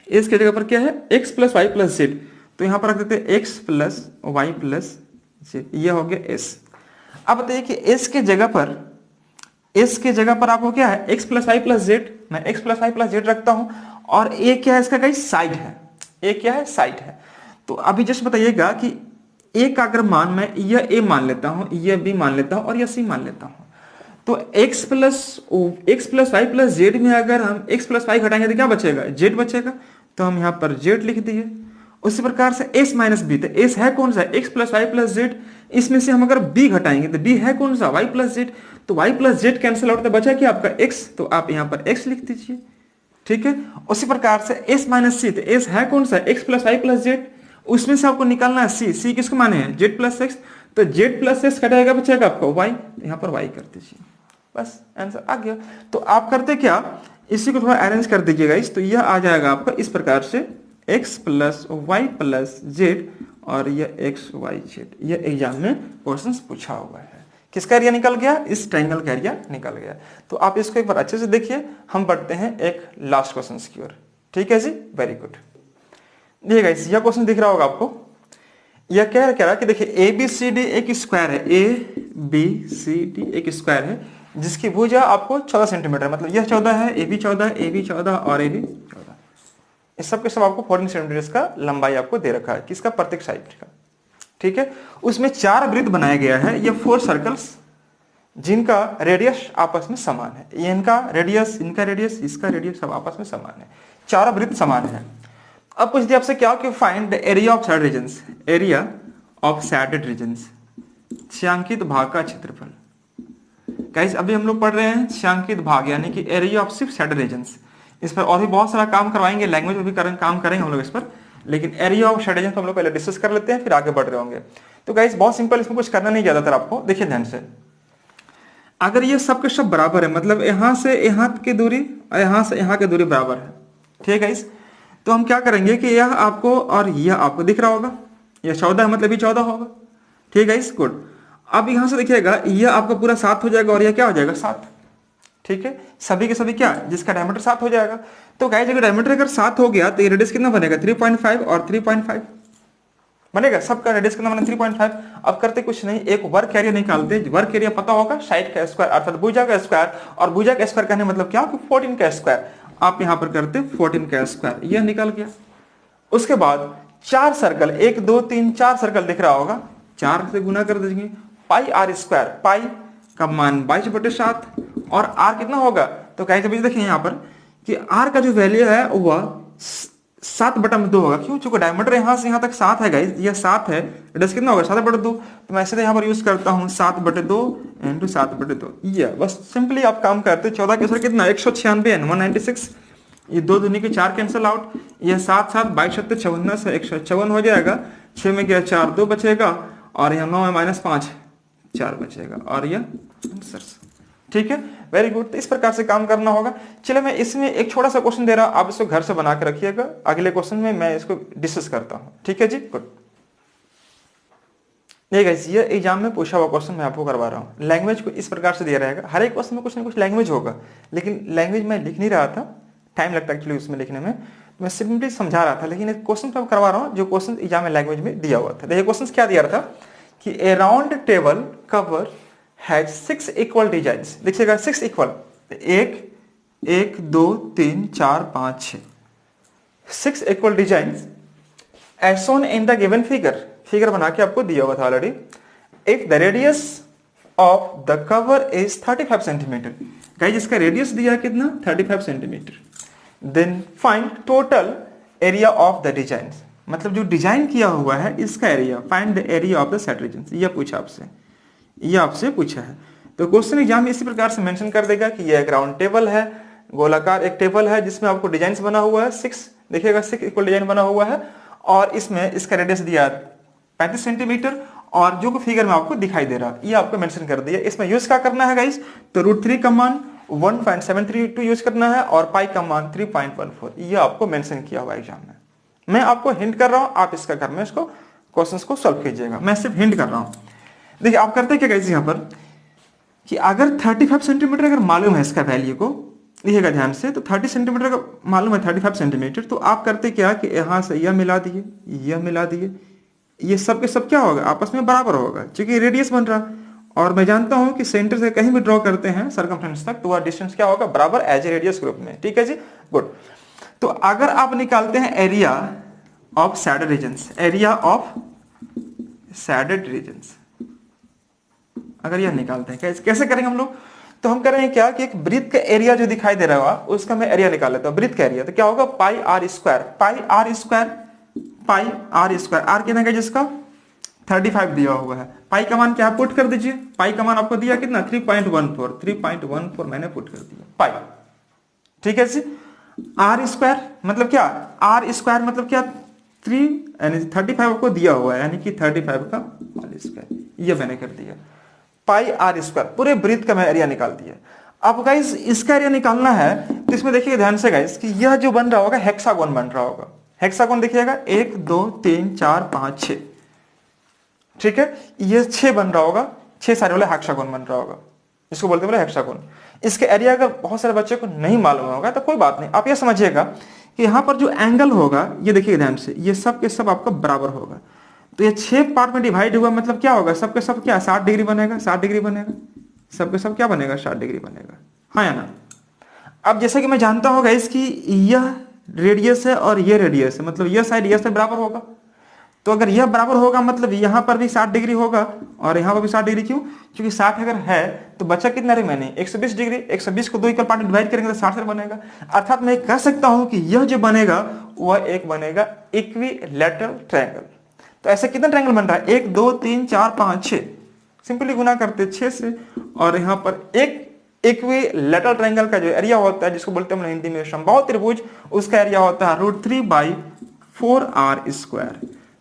s की जगह पर क्या है, x plus Y plus Z. तो यहाँ पर रख देते हैं x plus Y plus Z, यह हो गया s। अब बताइए कि s के जगह पर आपको क्या है, x plus Y plus Z, मैं x plus Y plus Z रखता हूं। और a क्या है इसका गाइस, साइड है, a क्या है, साइड है। तो अभी जस्ट बताइएगा कि a का अगर मान मैं यह a मान लेता हूं, यह b मान लेता हूं और यह c मान लेता हूं, तो x plus Y plus Z में अगर हम x प्लस वाई घटाएंगे तो क्या बचेगा, z बचेगा। तो हम यहाँ पर z लिख दिए। उसी प्रकार से s माइनस बी, तो s है कौन सा, x plus Y plus Z. इसमें से हम अगर b घटाएंगे तो b है कौन सा, y प्लस जेड। तो y plus Z cancel out, तो बचा क्या आपका x, तो आप यहाँ पर x लिख दीजिए। ठीक है। उसी प्रकार से s माइनस सी, तो s है कौन सा, x plus Y plus Z. उसमें से आपको निकालना है c किसको माने हैं, z प्लस एक्स। तो z प्लस एक्स घटाएगा, बचेगा आपका y, यहाँ पर y कर दीजिए, बस आंसर आ गया। तो आप करते क्या, इसी को थोड़ा अरेंज कर दीजिएगा इस, तो यह आ जाएगा आपका इस प्रकार से x plus Y plus Z और यह x y जेड। यह एग्जाम में क्वेश्चन पूछा हुआ है। किसका एरिया निकल गया, इस ट्रायंगल का एरिया निकल गया। तो आप इसको एक बार अच्छे से देखिए। हम बढ़ते हैं एक लास्ट क्वेश्चन की ओर। ठीक है जी, वेरी गुड। देखिए गाइस, यह क्वेश्चन दिख रहा होगा आपको। यह कह रहा है कि देखिए ए बी सी डी एक स्क्वायर है, ए बी सी डी एक स्क्वायर है जिसकी भुजा आपको 14 सेंटीमीटर, मतलब यह 14 है, ए बी 14, ए बी 14 और ए बी 14, इस सब के सब आपको 14 सेंटीमीटर का लंबाई आपको दे रखा है किसका, प्रत्येक साइड का। ठीक है, उसमें 4 वृत्त बनाया गया है, ये 4 सर्कल्स जिनका रेडियस आपस में समान है, ये इनका रेडियस, इनका रेडियस, इसका रेडियस सब आपस में समान है, 4 वृत्त समान है। अब पूछ दिया आपसे क्या, कि find the area of shaded regions, area of shaded regions, छायांकित भाग का क्षेत्रफल। गाइस अभी हम लोग पढ़ रहे हैं छायांकित भाग यानी कि एरिया ऑफ सिर्फ सैडेड रीजन्स। इस पर और भी बहुत सारा काम करवाएंगे, लैंग्वेज में भी काम करेंगे हम लोग इस पर, लेकिन एरिया ऑफ सैडेड रीजन्स हम लोग पहले डिस्कस कर लेते हैं, फिर आगे बढ़ रहे होंगे। तो गाइस बहुत सिंपल, इसमें कुछ करना नहीं ज्यादातर आपको। देखिए ध्यान से, अगर ये सब के सब बराबर है, मतलब यहां से यहां की दूरी और यहां से यहां की दूरी बराबर है, ठीक है गाइस, तो हम क्या करेंगे कि यह आपको और यह आपको दिख रहा होगा, यह 14 है मतलब ये 14 होगा। ठीक है गाइस, गुड। अब यहां से देखिएगा यह आपका पूरा 7 हो जाएगा और यह क्या हो जाएगा, 7। ठीक है, सभी के सभी क्या, जिसका डायमीटर 7 हो जाएगा। तो गाइस अगर डायमीटर अगर 7 हो गया तो ये रेडियस कितना बनेगा, 3.5 और 3.5 बनेगा, सबका रेडियस कितना बना, 3.5। अब करते कुछ नहीं, एक वर्क एरिया निकालते, वर्क एरिया पता होगा साइड का स्क्वायर अर्थात भुजा का स्क्वायर, और भुजा का स्क्वायर कहने मतलब क्या, 14 का स्क्वायर। आप यहां पर करते 14 का स्क्वायर, यह निकल गया। उसके बाद 4 सर्कल, 1 2 3 4 सर्कल दिख रहा होगा, 4 से गुना कर देंगे, पाई आर स्क्वायर, पाई का मान 22/7 और आर कितना होगा, तो कैसे देखिए यहाँ पर कि आर का जो वैल्यू है वह 7/2 होगा। क्यों, चूंकि डायमीटर यहां से यहां तक 7 है गाइस, ये 7 है, रेडियस कितना होगा 7/2, तो मैं सीधे यहां पर यूज करता हूं 7/2 इंटू 7/2। ये बस सिंपली आप काम करते, 14 के सर कितना 196 एंड 196, ये 2 दूनी के 4 कैंसिल आउट, ये 7 7 22 7 54 से 154 हो जाएगा, 6 में गया 4 2 बचेगा, और यहाँ 9 में -5 4 बचेगा, और यह आंसर। ठीक है, वेरी गुड। तो इस प्रकार से काम करना होगा। चलिए मैं इसमें एक छोटा सा क्वेश्चन दे रहा हूं, आप इसको घर से बना के रखिएगा, अगले क्वेश्चन में मैं इसको डिस्कस करता हूं। ठीक है जी, गुड। ये गाइस ये एग्जाम में पूछा हुआ क्वेश्चन मैं आपको करवा रहा हूं। लैंग्वेज को इस प्रकार से दिया रहेगा, हर एक क्वेश्चन में कुछ ना कुछ लैंग्वेज होगा, लेकिन लैंग्वेज मैं लिख नहीं रहा था, टाइम लगता है एक्चुअली उसमें लिखने में, मैं सिंपली समझा रहा था। लेकिन एक क्वेश्चन मैं करवा रहा हूँ जो क्वेश्चन एग्जाम में लैंग्वेज में दिया हुआ था। देखिए क्वेश्चन क्या दिया रहा था कि a round table cover has 6 equal designs. देखिएगा 6 equal, 1 2 3 4 5 6, 6 equal designs as shown in the given figure. Figure बना के आपको दिया हुआ था already. If the radius of the cover is 35 centimetre, guys इसका रेडियस दिया कितना 35 centimetre, then find total area of the design, मतलब जो डिजाइन किया हुआ है इसका area, find the area of the shaded region. ये पूछा आपसे, ये आपसे पूछा है। तो क्वेश्चन एग्जाम में इसी प्रकार से मेंशन कर देगा कि ये एक राउंड टेबल है, गोलाकार एक टेबल है जिसमें आपको डिजाइन बना हुआ है 6, देखिएगा 6 इक्वल डिजाइन बना हुआ है, और इसमें इसका रेडियस दिया 35 सेंटीमीटर, और जो फिगर में आपको दिखाई दे रहा ये आपको मेंशन कर दिया। इसमें यूज क्या करना है गाइस, तो √3 का मान 1.732 यूज करना है, और पाई का मान 3.14, ये आपको मेंशन किया हुआ एग्जाम में। मैं आपको हिंट कर रहा हूं, आप इसका घर में इसको क्वेश्चंस को सॉल्व कीजिएगा, मैं सिर्फ हिंट कर रहा हूं। देखिए आप करते क्या गाइस यहाँ पर कि अगर 35 सेंटीमीटर अगर मालूम है इसका वैल्यू को, देखिएगा ध्यान से, तो 30 सेंटीमीटर का मालूम है 35 सेंटीमीटर, तो आप करते क्या कि यहां से यह मिला दिए, यह मिला दिए, ये सब के सब क्या होगा आपस में बराबर होगा, क्योंकि रेडियस बन रहा, और मैं जानता हूं कि सेंटर से कहीं भी ड्रॉ करते हैं सर्कमफ्रेंस तक तो वह डिस्टेंस क्या होगा बराबर एज ए रेडियस ग्रुप में। ठीक है जी, गुड। तो अगर आप निकालते हैं area of shaded regions, area of shaded regions, अगर यह निकालते हैं कैसे करेंगे हम लोग, तो हम करेंगे क्या कि एक वृत्त का एरिया जो दिखाई दे रहा होगा उसका मैं एरिया निकाल लेता हूं, वृत्त का एरिया। तो क्या होगा pi r square, pi r square, pi r square, r कितना है जिसका 35 दिया हुआ है, पाई का मान क्या पुट कर दीजिए, पाई का मान आपको दिया कितना 3.14 मैंने पुट कर दिया पाई। ठीक है जी, आर स्क्वायर मतलब क्या, आर स्क्वायर मतलब क्या 3 यानी 35 आपको दिया हुआ है, यानी कि 35 का होल स्क्वायर, ये मैंने कर दिया। पाई आर स्क्वायर पूरे वृत्त का मैं एरिया निकाल दिया। अब गाइस इसका एरिया निकालना है तो इसमें देखिए ध्यान से गाइस कि यह जो बन रहा होगा हेक्सागोन बन रहा होगा, हेक्सागोन देखिएगा 1 2 3 4 5 6, ठीक है, ये 6 बन रहा होगा, 6 सारे वाला हेक्सागोन बन रहा होगा, इसको बोलते हैं हेक्सागोन। इसके एरिया अगर बहुत सारे बच्चे को नहीं मालूम होगा तो कोई बात नहीं, आप ये समझिएगा कि यहाँ पर जो एंगल होगा ये देखिए ध्यान से, ये सब के सब आपका बराबर होगा। तो ये 6 पार्ट में डिवाइड हुआ मतलब क्या होगा, सब के सब क्या 60 डिग्री बनेगा, 60 डिग्री बनेगा, सब के सब क्या बनेगा 60 डिग्री बनेगा, हाँ या ना। अब जैसे कि मैं जानता हूँ गाइस कि यह रेडियस है और ये रेडियस है, मतलब यह साइड यह से बराबर होगा। तो अगर यह बराबर होगा मतलब यहाँ पर भी 60 डिग्री होगा और यहाँ पर भी 60 डिग्री। क्यों? क्योंकि 60 अगर है तो बचा कितना रिमेनिंग 120 डिग्री। 120 को 2 इक्वल पार्ट में डिवाइड करेंगे तो 60 से बनेगा। अर्थात मैं कह सकता हूं कि यह जो बनेगा वह एक बनेगा इक्विलैटरल ट्रायंगल। तो ऐसे कितना ट्रायंगल बन रहा है, 1 2 3 4 5 6, सिंपली गुना करते 6 से। और यहाँ पर एक इक्विलैटरल ट्रायंगल का जो एरिया होता है, जिसको बोलते हैं हिंदी में समबाहु त्रिभुज, उसका एरिया होता है √3/4r²।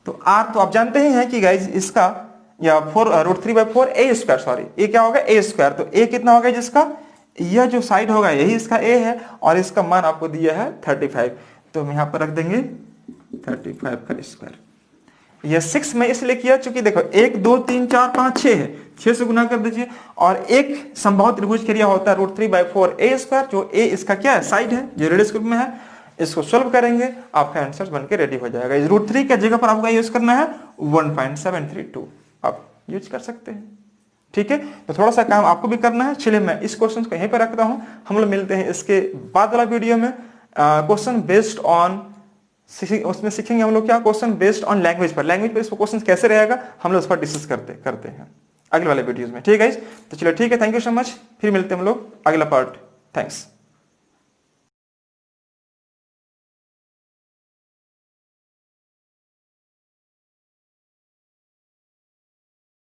तो r तो आप जानते ही हैं कि गाइज इसका या √3/4 a², सॉरी ये क्या होगा a²। तो a कितना होगा जिसका, यह जो साइड होगा यही इसका a है और इसका मान आपको दिया है 35। तो हम यहाँ पर रख देंगे 35 का स्क्वायर। यह 6 में इसलिए किया चूंकि देखो 1 2 3 4 5 6 है, 6 से गुना कर दीजिए। और एक समबाहु त्रिभुज के एरिया होता है √3/4 a², जो a इसका क्या है साइड है, जो रेडियस ग्रुप में है। इसको सोल्व करेंगे आपका आंसर बनके रेडी हो जाएगा। इस √3 की जगह पर आपको यूज करना है 1.732, आप यूज कर सकते हैं। ठीक है, तो थोड़ा सा काम आपको भी करना है। चलिए मैं इस क्वेश्चन को यहीं पर रखता हूं, हम लोग मिलते हैं इसके बाद वाला वीडियो में। क्वेश्चन बेस्ड ऑन, उसमें सीखेंगे हम लोग क्या, क्वेश्चन बेस्ड ऑन लैंग्वेज पर। लैंग्वेज पर इसको क्वेश्चन कैसे रहेगा हम लोग उस पर डिस्कस करते हैं अगले वाले वीडियोज में। ठीक है, तो चलिए ठीक है, थैंक यू सो मच। फिर मिलते हैं हम लोग अगला पार्ट। थैंक्स।